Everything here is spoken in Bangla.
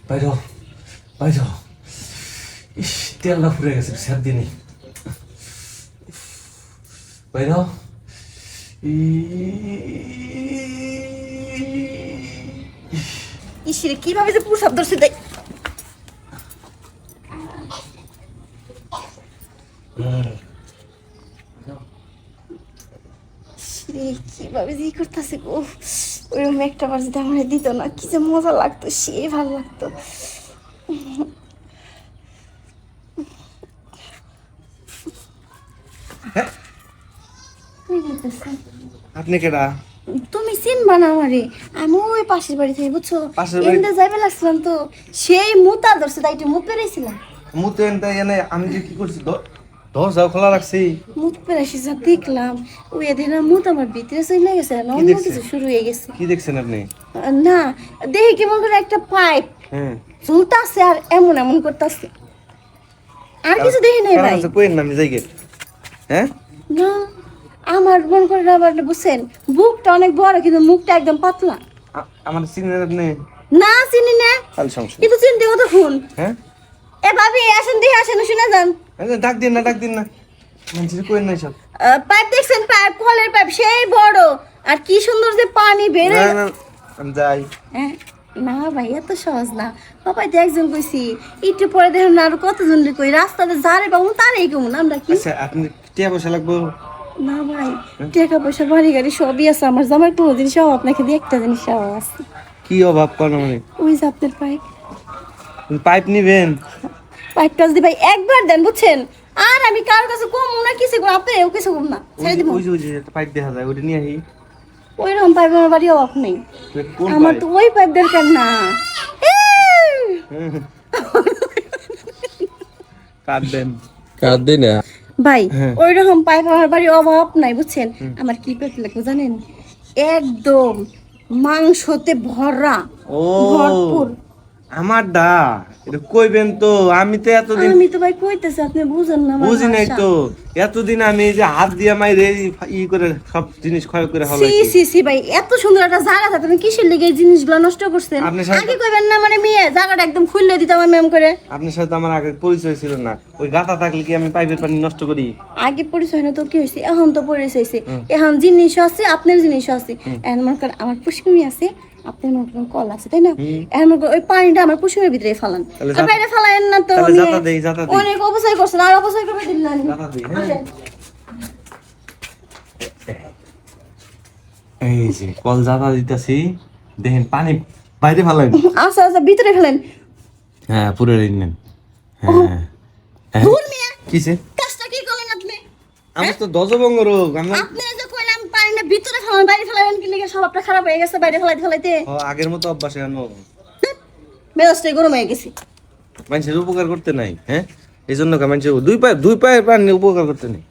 বাইরে বাইরে ইস তেলটা ফুরে গেছে সাত দিনই বাইরে ইসরে কিভাবে যে প্রসাব ধরছে দেখ কিভাবে যে করতেছে গো ওইরকম একটা বার যদি আমার দিত না কি যে মজা লাগতো সে ভালো লাগতো আপনি কেডা? তুমি চিনবা না আমারে আমি ওই পাশের বাড়ি থেকে বুঝছো পাশের বাড়ি? এনতে যাইবে লাগছিলাম তো সেই মুতা ধরছে তাই একটু মুখ পেরেছিলাম মুতে এনে আমি যে কি করছি দরজা খোলা রাখছি। মুখ পেরেছি যা দেখলাম ওই এদিন মুত আমার ভিতরে চলে গেছে না অন্য দেখছেন? কিছু শুরু হয়ে গেছে কি দেখছেন আপনি? না দেখি কেমন করে একটা পাইপ হ্যাঁ ঝুলতাছে আর এমন এমন করতেছে আর কিছু দেখি নাই ভাই কোয়েন না আমি যাই গে। হ্যাঁ না আমার মন করে আবার বুঝছেন বুকটা অনেক বড় কিন্তু মুখটা একদম পাতলা আমার চিনেন আপনি? না চিনি না তাহলে সমস্যা কিন্তু চিনতে কত ফোন হ্যাঁ এ ভাবি আসেন দিয়ে আসেন শুনে যান ডাক দিন না মানুষের কোয়েন নাই সব। পাইপ দেখছেন পাইপ কলের পাইপ সেই বড় আর কি সুন্দর যে পানি বের না না আমি যাই। হ্যাঁ, না ভাই এত সহজ না সবাই তো একজন কইছি একটু পরে দেখুন না আরো কতজন কই রাস্তাতে যারে পাবো তারই কেমন আমরা কি আচ্ছা আপনি টিয়া পয়সা লাগবো? না ভাই টাকা পয়সা বাড়ি গাড়ি সবই আছে আমার জামার কোনো জিনিস আপনাকে দিয়ে একটা জিনিস আছে কি অভাব কোন মানে? ওই যে আপনার পাইপ পাইপ নিবেন? পাইপটা যদি ভাই একবার দেন বুঝছেন আর আমি কার কাছে কম না কিছু কম আপনি এও কিছু কম না ছেড়ে দিব ওই যে একটা পাইপ দেখা যায় ওটা নিয়ে আহি। ওইরকম পাইপ আমার বাড়ি অভাব নেই কোন আমার পাইপ? তো ওই পাইপ দরকার না কাট দেন। কার দিই না ভাই হ্যাঁ। ওইরকম পাইপ আমার বাড়ি অভাব নাই বুঝছেন আমার কি পাইপ লাগবে জানেন একদম মাংসতে ভরা ও ভরপুর আমার দা এটা কইবেন তো আমি তো এতদিন আমি তো ভাই কইতেছি আপনি বুঝেন না আমার বুঝি নাই ভাষা। তো এতদিন আমি এই যে হাত দিয়ে মাইরে ই করে সব জিনিস ক্ষয় করে সি হলাইছি। সি সি ভাই এত সুন্দর একটা জায়গা থাকে আপনি কিসের লেগে এই জিনিসগুলো নষ্ট করছেন আপনি সাথে- আগে কইবেন না মানে মেয়ে জায়গাটা একদম খুললে দিতাম আমি এম করে আপনার সাথে আমার আগে পরিচয় ছিল না ওই গাতা থাকলে কি আমি পাইপের পানি নষ্ট করি? আগে পরিচয় না তো কি হয়েছে এখন তো পরিচয় হয়েছে এখন জিনিস আছে আপনার জিনিস আছে এখন মনে করেন আমার পুষ্কমি আছে আপনার মনে করেন কল আছে তাই না এখন মনে করেন ওই পানিটা আমার পুষ্কমের ভিতরে ফালান তাহলে আর বাইরে ফালায়েন না তো তাহলে নিয়ে। জাতা দেই, জাতা দেই। অনেক অপচয় করছেন আর অপচয় করবে দিন না জাতা দেই, হ্যাঁ। আসেন। এই যে কল জাতা দিতেছি দেখেন পানি বাইরে ফেলেন। আচ্ছা আচ্ছা ভিতরে ফেলেন হ্যাঁ পুরো নেন। হ্যাঁ দূর মিয়া কিসে? কাজটা কি করলেন আপনি আমার তো দজবঙ্গ রোগ আমার। আপনি যে কইলাম পানিটা ভিতরে ফেলান বাইরে ফেলাবেন কি লিখে স্বভাবটা খারাপ হয়ে গেছে বাইরে ফেলাইতে ফেলাইতে ও, আগের মতো অভ্যাস এখন মেজাজটাই গরম হয়ে গেছে মানুষের উপকার করতে নাই। হ্যাঁ এই জন্য মানুষের দুই পায়ে পানি উপকার করতে নেই।